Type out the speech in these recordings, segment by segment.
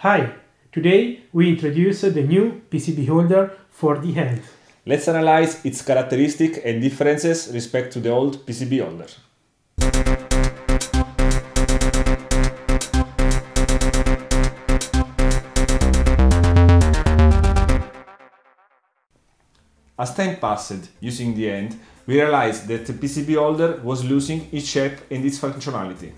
Hi! Today we introduce the new PCB holder for the hand. Let's analyze its characteristics and differences respect to the old PCB holder. As time passed, using the end, we realized that the PCB holder was losing its shape and its functionality.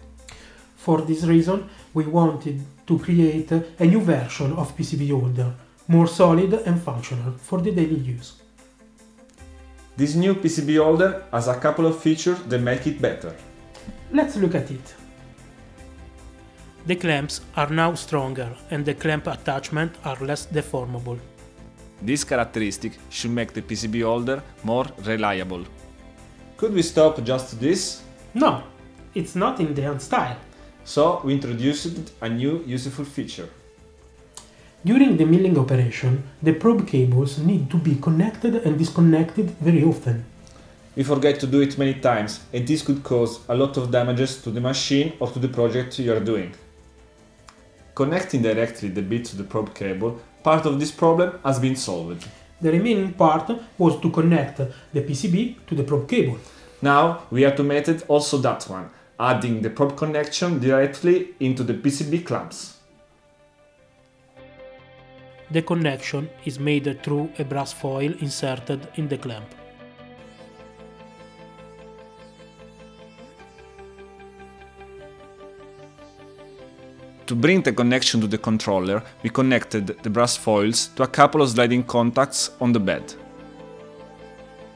For this reason, we wanted to create a new version of PCB holder, more solid and functional for the daily use. This new PCB holder has a couple of features that make it better. Let's look at it. The clamps are now stronger and the clamp attachments are less deformable. This characteristic should make the PCB holder more reliable. Could we stop just to this? No, it's not in the hand style. So we introduced a new useful feature. During the milling operation, the probe cables need to be connected and disconnected very often. We forget to do it many times, and this could cause a lot of damages to the machine or to the project you are doing. Connecting directly the bit to the probe cable, part of this problem has been solved. The remaining part was to connect the PCB to the probe cable. Now we automated also that one, adding the probe connection directly into the PCB clamps. The connection is made through a brass foil inserted in the clamp. To bring the connection to the controller, we connected the brass foils to a couple of sliding contacts on the bed.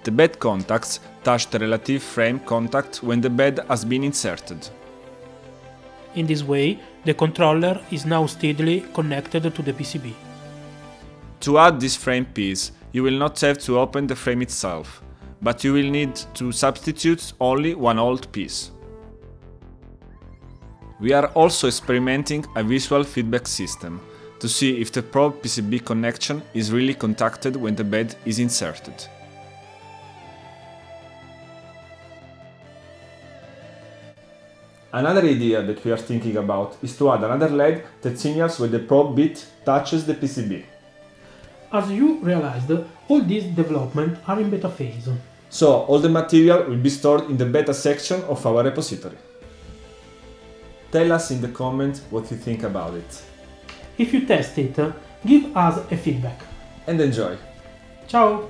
The bed contacts touch the relative frame contact when the bed has been inserted. In this way, the controller is now steadily connected to the PCB. To add this frame piece, you will not have to open the frame itself, but you will need to substitute only one old piece. We are also experimenting a visual feedback system to see if the probe PCB connection is really contacted when the bed is inserted. Another idea that we are thinking about is to add another LED that signals when the probe bit touches the PCB. As you realized, all these developments are in beta phase. So all the material will be stored in the beta section of our repository. Tell us in the comments what you think about it. If you test it, give us a feedback. And enjoy! Ciao!